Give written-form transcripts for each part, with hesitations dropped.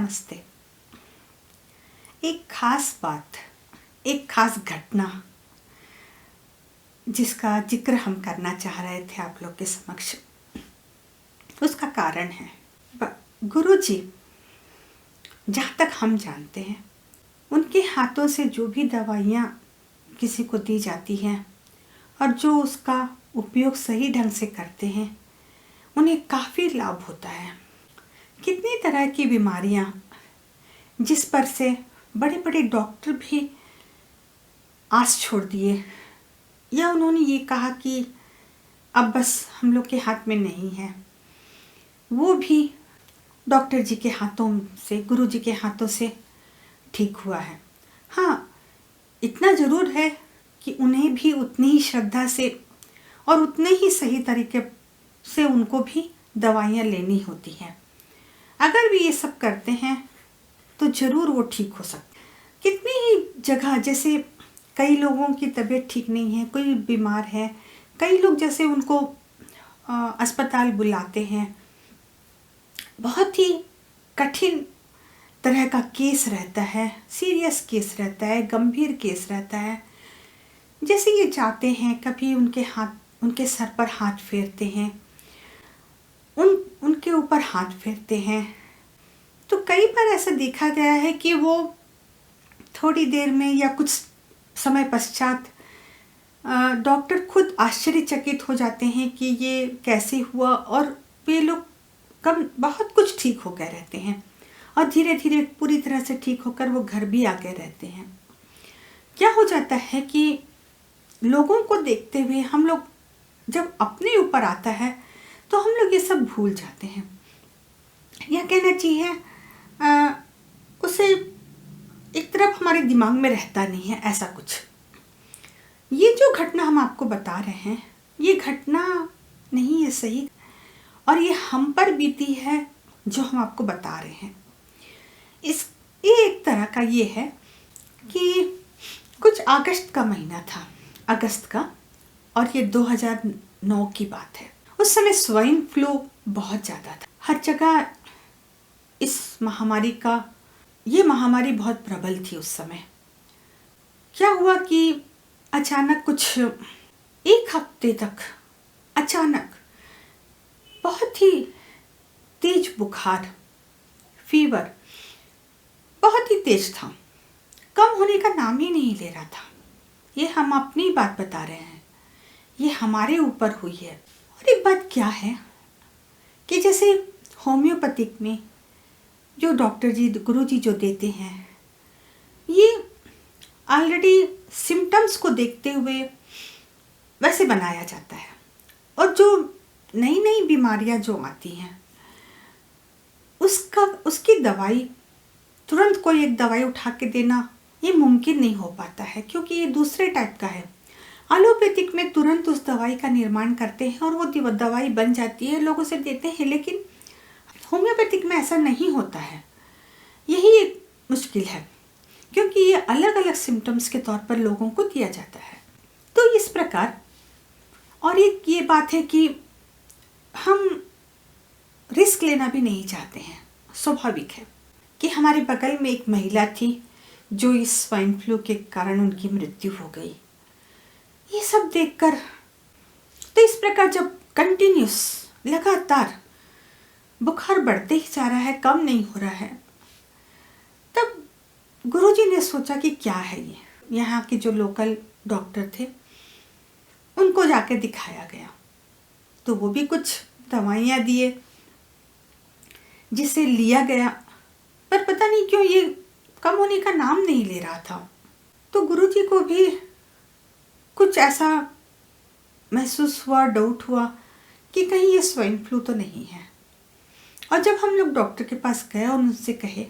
नमस्ते। एक खास बात, एक खास घटना जिसका जिक्र हम करना चाह रहे थे आप लोग के समक्ष, उसका कारण है गुरुजी। जहाँ तक हम जानते हैं, उनके हाथों से जो भी दवाइयाँ किसी को दी जाती हैं और जो उसका उपयोग सही ढंग से करते हैं, उन्हें काफ़ी लाभ होता है। कितनी तरह की बीमारियाँ जिस पर से बड़े बड़े डॉक्टर भी आस छोड़ दिए, या उन्होंने ये कहा कि अब बस हम लोग के हाथ में नहीं है, वो भी डॉक्टर जी के हाथों से, गुरु जी के हाथों से ठीक हुआ है। हाँ, इतना ज़रूर है कि उन्हें भी उतनी ही श्रद्धा से और उतने ही सही तरीके से उनको भी दवाइयाँ लेनी होती हैं। अगर भी ये सब करते हैं तो ज़रूर वो ठीक हो सकते। कितनी ही जगह, जैसे कई लोगों की तबीयत ठीक नहीं है, कोई बीमार है, कई लोग जैसे उनको अस्पताल बुलाते हैं, बहुत ही कठिन तरह का केस रहता है, सीरियस केस रहता है, गंभीर केस रहता है। जैसे ये जाते हैं, कभी उनके सर पर हाथ फेरते हैं, उनके ऊपर हाथ फेरते हैं, तो कई बार ऐसा देखा गया है कि वो थोड़ी देर में या कुछ समय पश्चात डॉक्टर खुद आश्चर्यचकित हो जाते हैं कि ये कैसे हुआ, और वे लोग बहुत कुछ ठीक हो गए रहते हैं और धीरे धीरे पूरी तरह से ठीक होकर वो घर भी आ गए रहते हैं। क्या हो जाता है कि लोगों को देखते हुए हम लोग, जब अपने ऊपर आता है तो हम लोग ये सब भूल जाते हैं, या कहना चाहिए उसे एक तरफ हमारे दिमाग में रहता नहीं है ऐसा कुछ। ये जो घटना हम आपको बता रहे हैं, ये घटना नहीं है सही, और ये हम पर बीती है जो हम आपको बता रहे हैं। ये एक तरह का ये है कि कुछ अगस्त का महीना था, अगस्त का, और ये 2009 की बात है। उस समय स्वाइन फ्लू बहुत ज़्यादा था हर जगह। इस महामारी का, ये महामारी बहुत प्रबल थी उस समय। क्या हुआ कि अचानक कुछ एक हफ्ते तक अचानक बहुत ही तेज बुखार, फीवर बहुत ही तेज था, कम होने का नाम ही नहीं ले रहा था। ये हम अपनी बात बता रहे हैं, ये हमारे ऊपर हुई है। और एक बात क्या है कि जैसे होम्योपैथिक में जो डॉक्टर जी, गुरु जी जो देते हैं, ये ऑलरेडी सिम्टम्स को देखते हुए वैसे बनाया जाता है, और जो नई नई बीमारियां जो आती हैं उसकी दवाई, तुरंत कोई एक दवाई उठा के देना ये मुमकिन नहीं हो पाता है, क्योंकि ये दूसरे टाइप का है। एलोपैथिक में तुरंत उस दवाई का निर्माण करते हैं और वो दवाई बन जाती है, लोगों से देते हैं, लेकिन होम्योपैथिक में ऐसा नहीं होता है। यही एक मुश्किल है, क्योंकि ये अलग अलग सिम्टम्स के तौर पर लोगों को दिया जाता है। तो इस प्रकार, और एक ये बात है कि हम रिस्क लेना भी नहीं चाहते हैं। स्वाभाविक है कि हमारे बगल में एक महिला थी जो इस स्वाइन फ्लू के कारण उनकी मृत्यु हो गई। ये सब देखकर, तो इस प्रकार जब कंटिन्यूस लगातार बुखार बढ़ते ही जा रहा है, कम नहीं हो रहा है, तब गुरुजी ने सोचा कि क्या है ये। यहाँ के जो लोकल डॉक्टर थे उनको जाके दिखाया गया, तो वो भी कुछ दवाइयाँ दिए जिसे लिया गया, पर पता नहीं क्यों ये कम होने का नाम नहीं ले रहा था। तो गुरुजी को भी कुछ ऐसा महसूस हुआ, डाउट हुआ कि कहीं ये स्वाइन फ्लू तो नहीं है। और जब हम लोग डॉक्टर के पास गए और उनसे कहे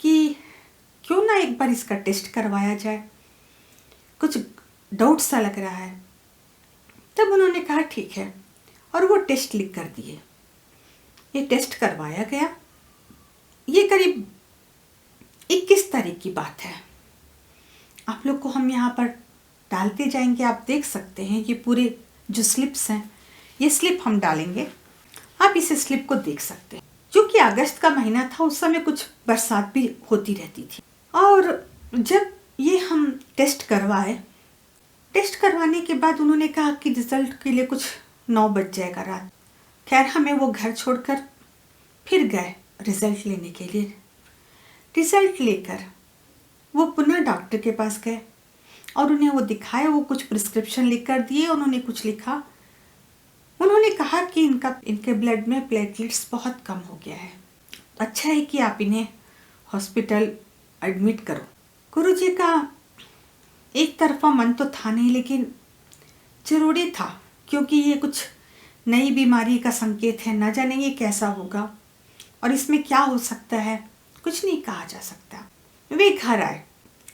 कि क्यों ना एक बार इसका टेस्ट करवाया जाए, कुछ डाउट सा लग रहा है, तब उन्होंने कहा ठीक है, और वो टेस्ट लिख कर दिए। ये टेस्ट करवाया गया। ये करीब 21 तारीख की बात है। आप लोग को हम यहाँ पर डालते जाएंगे, आप देख सकते हैं ये पूरे जो स्लिप्स हैं, ये स्लिप हम डालेंगे, आप इस स्लिप को देख सकते हैं, जो कि अगस्त का महीना था, उस समय कुछ बरसात भी होती रहती थी। और जब ये हम टेस्ट करवाने के बाद उन्होंने कहा कि रिजल्ट के लिए कुछ 9 बज जाएगा रात। खैर हमें वो घर छोड़कर फिर गए रिजल्ट लेने के लिए। रिजल्ट लेकर वो पुनः डॉक्टर के पास गए और उन्हें वो दिखाया। वो कुछ प्रिस्क्रिप्शन लिख कर दिए, उन्होंने कुछ लिखा। उन्होंने कहा कि इनके ब्लड में प्लेटलेट्स बहुत कम हो गया है, अच्छा है कि आप इन्हें हॉस्पिटल एडमिट करो। गुरुजी का एक तरफा मन तो था नहीं, लेकिन जरूरी था, क्योंकि ये कुछ नई बीमारी का संकेत है। न जाने ये कैसा होगा और इसमें क्या हो सकता है, कुछ नहीं कहा जा सकता। वे घर आए।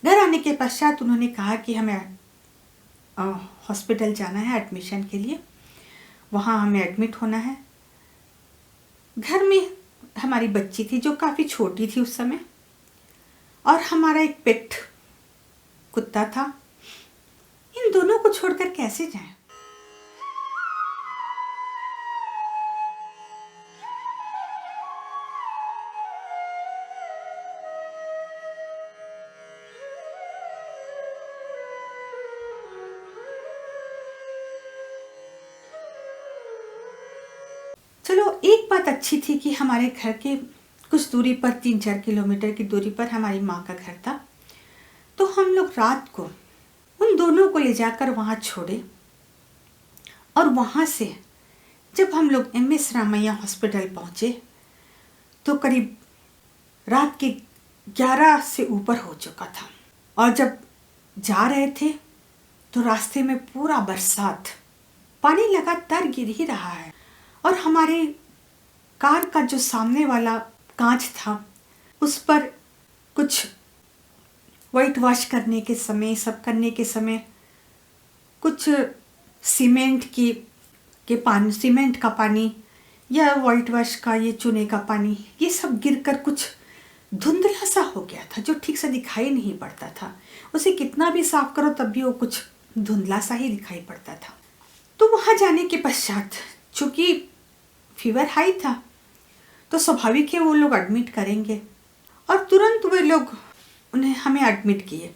घर आने के पश्चात उन्होंने कहा कि हमें हॉस्पिटल जाना है एडमिशन के लिए, वहाँ हमें एडमिट होना है। घर में हमारी बच्ची थी जो काफ़ी छोटी थी उस समय, और हमारा एक पेट कुत्ता था। इन दोनों को छोड़कर कैसे जाएं? चलो, एक बात अच्छी थी कि हमारे घर के कुछ दूरी पर, 3-4 किलोमीटर की दूरी पर हमारी माँ का घर था। तो हम लोग रात को उन दोनों को ले जाकर वहाँ छोड़े, और वहाँ से जब हम लोग MS रामैया हॉस्पिटल पहुँचे तो करीब रात के 11 से ऊपर हो चुका था। और जब जा रहे थे तो रास्ते में पूरा बरसात, पानी लगातार गिर ही रहा है, और हमारे कार का जो सामने वाला कांच था उस पर कुछ वाइट वॉश करने के समय, सब करने के समय कुछ सीमेंट का पानी या वाइट वॉश का ये चूने का पानी, ये सब गिरकर कुछ धुंधला सा हो गया था, जो ठीक से दिखाई नहीं पड़ता था। उसे कितना भी साफ करो तब भी वो कुछ धुंधला सा ही दिखाई पड़ता था। तो वहाँ जाने के पश्चात चूँकि फीवर हाई था तो स्वाभाविक है वो लोग एडमिट करेंगे, और तुरंत वे लोग हमें एडमिट किए।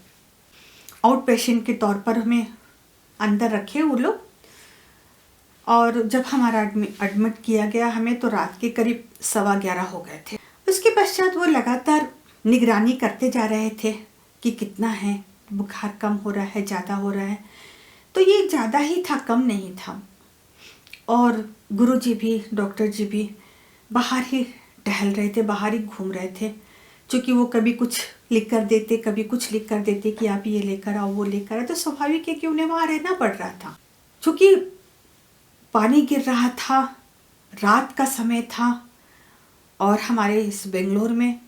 आउट पेशेंट के तौर पर हमें अंदर रखे वो लोग। और जब हमारा एडमिट किया गया हमें, तो रात के करीब 11:15 हो गए थे। उसके पश्चात वो लगातार निगरानी करते जा रहे थे कि कितना है, बुखार कम हो रहा है, ज़्यादा हो रहा है। तो ये ज़्यादा ही था, कम नहीं था। और गुरुजी भी, डॉक्टर जी भी बाहर ही टहल रहे थे, बाहर ही घूम रहे थे। क्योंकि वो कभी कुछ लिख कर देते, कभी कुछ लिख कर देते कि आप ये लेकर आओ, वो लेकर आओ। तो स्वाभाविक है कि उन्हें वहाँ रहना पड़ रहा था। क्योंकि पानी गिर रहा था, रात का समय था, और हमारे इस बेंगलोर में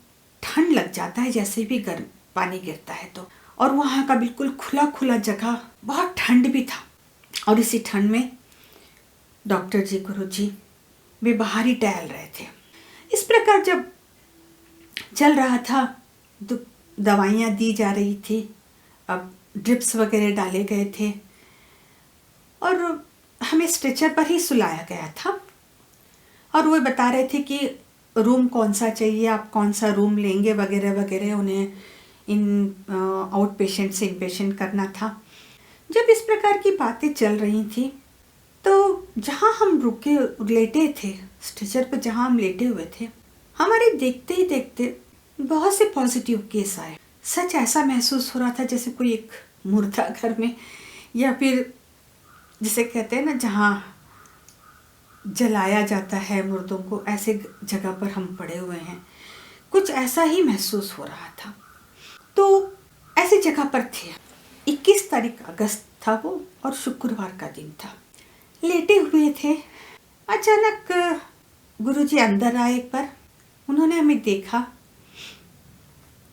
ठंड लग जाता है जैसे भी गर्म पानी गिरता है तो। और वहाँ का बिल्कुल खुला खुला जगह, बहुत ठंड भी था। और इसी ठंड में डॉक्टर जी, गुरुजी वे बाहर ही टहल रहे थे। इस प्रकार जब चल रहा था, दवाइयाँ दी जा रही थी, अब ड्रिप्स वगैरह डाले गए थे, और हमें स्ट्रेचर पर ही सुलाया गया था। और वो बता रहे थे कि रूम कौन सा चाहिए, आप कौन सा रूम लेंगे, वगैरह वगैरह। उन्हें इन आउट पेशेंट से इन पेशेंट करना था। जब इस प्रकार की बातें चल रही थी तो जहाँ हम लेटे थे, स्ट्रेचर पर जहाँ हम लेटे हुए थे, हमारे देखते ही देखते बहुत से पॉजिटिव केस आए। सच ऐसा महसूस हो रहा था जैसे कोई एक मुर्दा घर में, या फिर जिसे कहते हैं ना जहाँ जलाया जाता है मुर्दों को, ऐसे जगह पर हम पड़े हुए हैं, कुछ ऐसा ही महसूस हो रहा था। तो ऐसी जगह पर थे। 21 तारीख अगस्त था वो, और शुक्रवार का दिन था। लेटे हुए थे, अचानक गुरुजी अंदर आए। एक बार उन्होंने हमें देखा,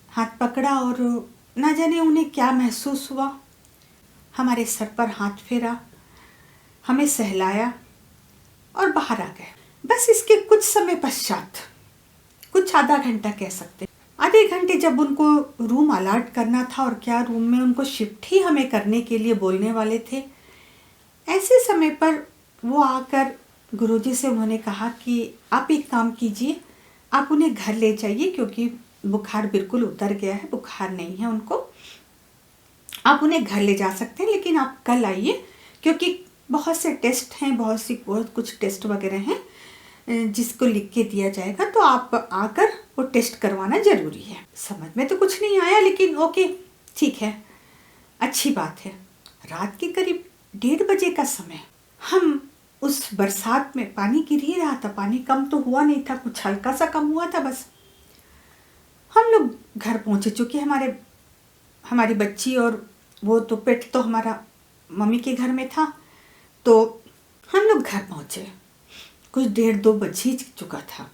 हाथ पकड़ा, और ना जाने उन्हें क्या महसूस हुआ, हमारे सर पर हाथ फेरा, हमें सहलाया और बाहर आ गए। बस इसके कुछ समय पश्चात, कुछ आधा घंटा कह सकते, आधे घंटे जब उनको रूम अलॉट करना था, और क्या रूम में उनको शिफ्ट ही हमें करने के लिए बोलने वाले थे, ऐसे समय पर वो आकर गुरुजी से उन्होंने कहा कि आप एक काम कीजिए, आप उन्हें घर ले जाइए क्योंकि बुखार बिल्कुल उतर गया है, बुखार नहीं है उनको। आप उन्हें घर ले जा सकते हैं, लेकिन आप कल आइए क्योंकि बहुत से टेस्ट हैं, बहुत कुछ टेस्ट वगैरह हैं जिसको लिख के दिया जाएगा, तो आप आकर वो टेस्ट करवाना ज़रूरी है। समझ में तो कुछ नहीं आया, लेकिन ओके ठीक है, अच्छी बात है। रात के करीब 1:30 बजे का समय, हम उस बरसात में, पानी गिर ही रहा था, पानी कम तो हुआ नहीं था, कुछ हल्का सा कम हुआ था बस। हम लोग घर पहुँचे, चूँकि हमारी बच्ची और वो तो पेट तो हमारा मम्मी के घर में था, तो हम लोग घर पहुँचे, कुछ 1:30-2 बज ही चुका था।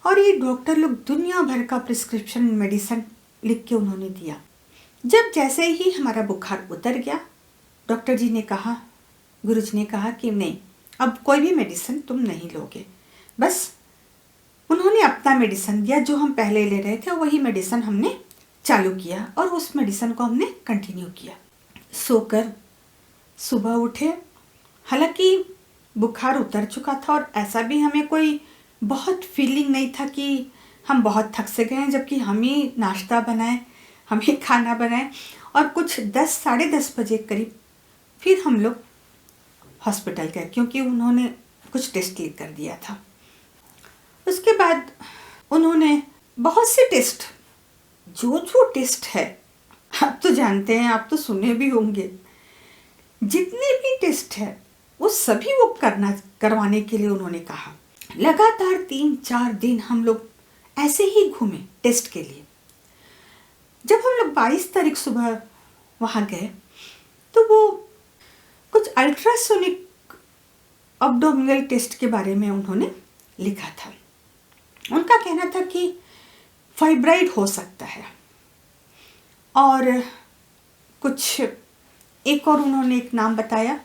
और ये डॉक्टर लोग दुनिया भर का प्रिस्क्रिप्शन मेडिसिन लिख के उन्होंने दिया। जब जैसे ही हमारा बुखार उतर गया, डॉक्टर जी ने कहा, गुरुजी ने कहा कि नहीं, अब कोई भी मेडिसिन तुम नहीं लोगे। बस उन्होंने अपना मेडिसिन दिया, जो हम पहले ले रहे थे वही मेडिसिन हमने चालू किया और उस मेडिसिन को हमने कंटिन्यू किया। सोकर सुबह उठे, हालांकि बुखार उतर चुका था और ऐसा भी हमें कोई बहुत फीलिंग नहीं था कि हम बहुत थक से गए हैं, जबकि हम ही नाश्ता बनाए, हम ही खाना बनाए। और कुछ 10 साढ़े 10 बजे करीब फिर हम लोग हॉस्पिटल गए, क्योंकि उन्होंने कुछ टेस्ट लिख कर दिया था। उसके बाद उन्होंने बहुत से टेस्ट, जो टेस्ट है आप तो जानते हैं, आप तो सुने भी होंगे, जितने भी टेस्ट है वो सभी वो करवाने के लिए उन्होंने कहा। लगातार 3-4 दिन हम लोग ऐसे ही घूमे टेस्ट के लिए। जब हम लोग 22 तारीख सुबह वहाँ गए, तो वो कुछ अल्ट्रासोनिक अब्डोमिनल टेस्ट के बारे में उन्होंने लिखा था। उनका कहना था कि फाइब्राइड हो सकता है, और कुछ एक और उन्होंने एक नाम बताया,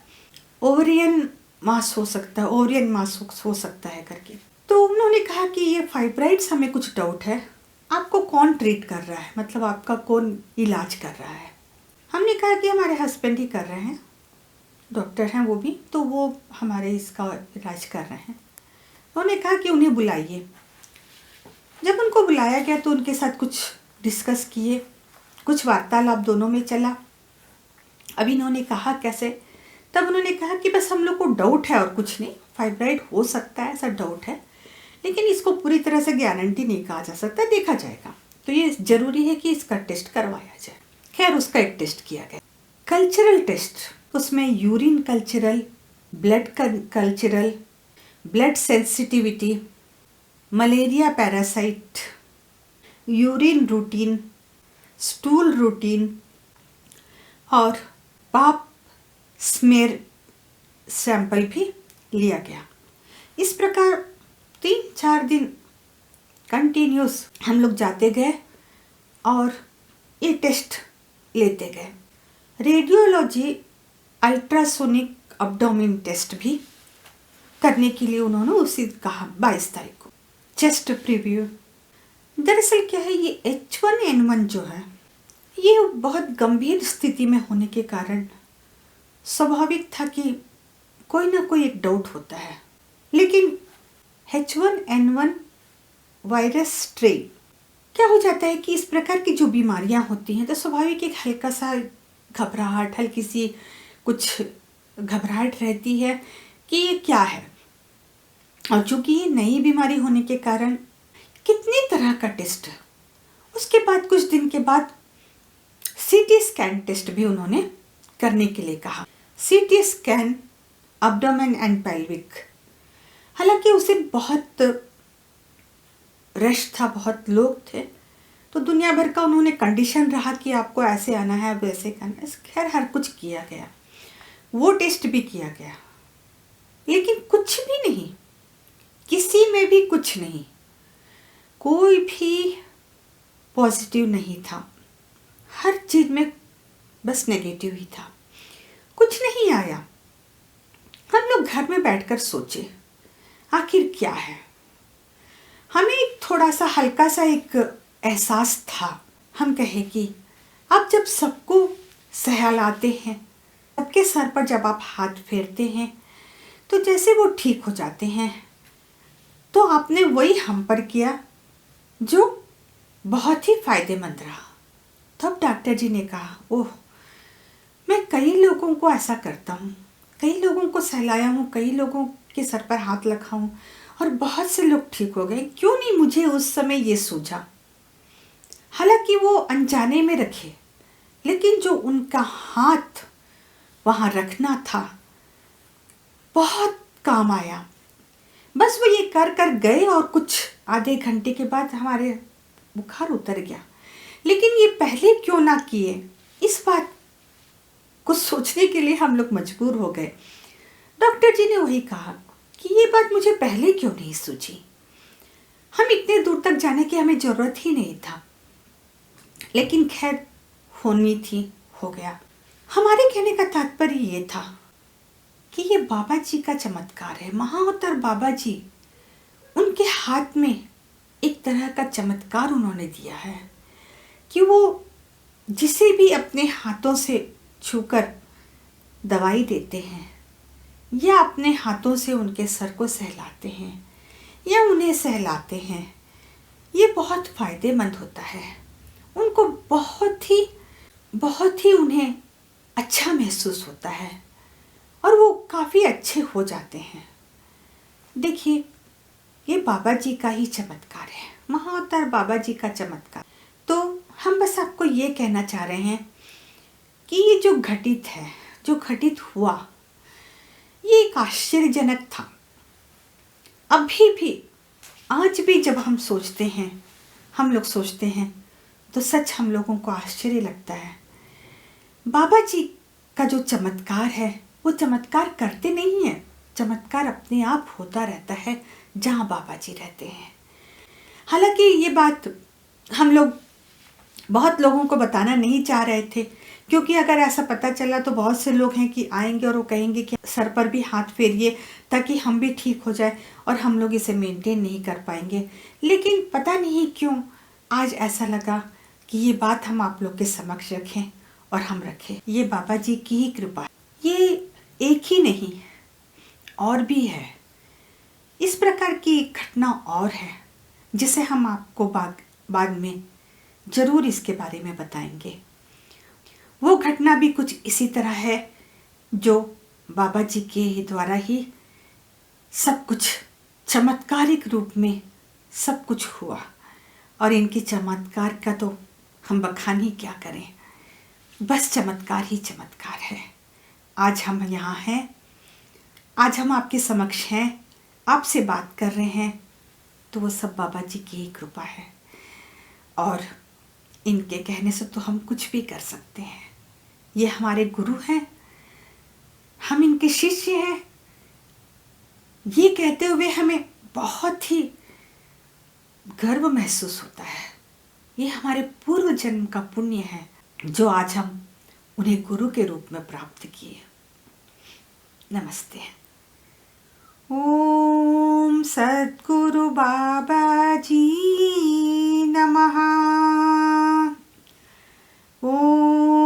ओवरियन मास हो सकता है, ओवरियन मास हो सकता है करके। तो उन्होंने कहा कि ये फाइब्राइड्स, हमें कुछ डाउट है, आपको कौन ट्रीट कर रहा है, मतलब आपका कौन इलाज कर रहा है। हमने कहा कि हमारे हस्बैंड ही कर रहे हैं, डॉक्टर हैं वो भी, तो वो हमारे इसका इलाज कर रहे हैं। उन्होंने कहा कि उन्हें बुलाइए। जब उनको बुलाया गया तो उनके साथ कुछ डिस्कस किए, कुछ वार्तालाप दोनों में चला। अभी इन्होंने कहा कैसे, तब उन्होंने कहा कि बस हम लोग को डाउट है और कुछ नहीं, फाइब्राइड हो सकता है ऐसा डाउट है, लेकिन इसको पूरी तरह से गारंटी नहीं कहा जा सकता, देखा जाएगा, तो ये ज़रूरी है कि इसका टेस्ट करवाया जाए। खैर उसका एक टेस्ट किया गया, कल्चरल टेस्ट। उसमें urine cultural, blood cultural, blood sensitivity, malaria parasite, urine routine, stool routine और पाप स्मेर सैंपल भी लिया गया। इस प्रकार 3-4 दिन कंटिन्यूस हम लोग जाते गए और ये टेस्ट लेते गए। रेडियोलॉजी अल्ट्रासोनिक अब्डोमिन टेस्ट भी करने के लिए उन्होंने उसी कहा 22 तारीख को। चेस्ट प्रीव्यू, दरअसल क्या है, ये H1N1 जो है ये बहुत गंभीर स्थिति में होने के कारण स्वाभाविक था कि कोई ना कोई एक डाउट होता है, लेकिन H1N1 वायरस स्ट्रेन क्या हो जाता है कि इस प्रकार की जो बीमारियां होती हैं तो स्वाभाविक एक हल्का सा घबराहट, हल्की सी कुछ घबराहट रहती है कि ये क्या है। और चूंकि ये नई बीमारी होने के कारण कितनी तरह का टेस्ट है। उसके बाद कुछ दिन के बाद सीटी स्कैन टेस्ट भी उन्होंने करने के लिए कहा। CT scan abdomen and pelvic, हालांकि उसे बहुत रश था, बहुत लोग थे, तो दुनिया भर का उन्होंने कंडीशन रहा कि आपको ऐसे आना है, वैसे करना है। खैर हर कुछ किया गया, वो टेस्ट भी किया गया, लेकिन कुछ भी नहीं, किसी में भी कुछ नहीं, कोई भी पॉजिटिव नहीं था। हर चीज में बस नेगेटिव ही था, कुछ नहीं आया। हम लोग घर में बैठकर सोचे आखिर क्या है। हमें थोड़ा सा हल्का सा एक एहसास था। हम कहे कि अब जब सबको सहलाते हैं, सबके सर पर जब आप हाथ फेरते हैं तो जैसे वो ठीक हो जाते हैं, तो आपने वही हम पर किया जो बहुत ही फायदेमंद रहा। तब डॉक्टर जी ने कहा, ओह, मैं कई लोगों को ऐसा करता हूँ, कई लोगों को सहलाया हूँ, कई लोगों के सर पर हाथ रखा हूँ और बहुत से लोग ठीक हो गए, क्यों नहीं मुझे उस समय ये सूझा। हालांकि वो अनजाने में रखे, लेकिन जो उनका हाथ वहाँ रखना था बहुत काम आया। बस वो ये कर कर गए और कुछ आधे घंटे के बाद हमारे बुखार उतर गया। लेकिन ये पहले क्यों ना किए, इस बात को सोचने के लिए हम लोग मजबूर हो गए। डॉक्टर जी ने वही कहा कि ये बात मुझे पहले क्यों नहीं सूझी, हम इतने दूर तक जाने की हमें ज़रूरत ही नहीं था। लेकिन खैर, होनी थी, हो गया। हमारे कहने का तात्पर्य ये था कि ये बाबा जी का चमत्कार है। महाअवतार बाबा जी, उनके हाथ में एक तरह का चमत्कार उन्होंने दिया है कि वो जिसे भी अपने हाथों से छूकर दवाई देते हैं या अपने हाथों से उनके सर को सहलाते हैं या उन्हें सहलाते हैं, ये बहुत फ़ायदेमंद होता है। उनको बहुत ही उन्हें अच्छा महसूस होता है और वो काफ़ी अच्छे हो जाते हैं। देखिए, ये बाबा जी का ही चमत्कार है, महाअवतार बाबा जी का चमत्कार। तो हम बस आपको ये कहना चाह रहे हैं कि ये जो घटित है, जो घटित हुआ, ये एक आश्चर्यजनक था। अभी भी, आज भी जब हम सोचते हैं, हम लोग सोचते हैं, तो सच हम लोगों को आश्चर्य लगता है। बाबा जी का जो चमत्कार है, वो चमत्कार करते नहीं हैं, चमत्कार अपने आप होता रहता है जहाँ बाबा जी रहते हैं। हालांकि ये बात हम लोग बहुत लोगों को बताना नहीं चाह रहे थे, क्योंकि अगर ऐसा पता चला तो बहुत से लोग हैं कि आएंगे और वो कहेंगे कि सर पर भी हाथ फेरिए ताकि हम भी ठीक हो जाए, और हम लोग इसे मेंटेन नहीं कर पाएंगे। लेकिन पता नहीं क्यों आज ऐसा लगा कि ये बात हम आप लोग के समक्ष रखें, और हम रखें। ये बाबा जी की ही कृपा है। ये एक ही नहीं, और भी है। इस प्रकार की एक घटना और है जिसे हम आपको बाद में ज़रूर इसके बारे में बताएंगे। वो घटना भी कुछ इसी तरह है जो बाबा जी के द्वारा ही सब कुछ चमत्कारिक रूप में सब कुछ हुआ, और इनके चमत्कार का तो हम बखान ही क्या करें, बस चमत्कार ही चमत्कार है। आज हम यहाँ हैं, आज हम आपके समक्ष हैं, आपसे बात कर रहे हैं, तो वो सब बाबा जी की ही कृपा है। और इनके कहने से तो हम कुछ भी कर सकते हैं। ये हमारे गुरु हैं, हम इनके शिष्य हैं। ये कहते हुए हमें बहुत ही गर्व महसूस होता है। ये हमारे पूर्व जन्म का पुण्य है जो आज हम उन्हें गुरु के रूप में प्राप्त किए। नमस्ते। ओम सद्गुरु बाबा जी नमः। ओम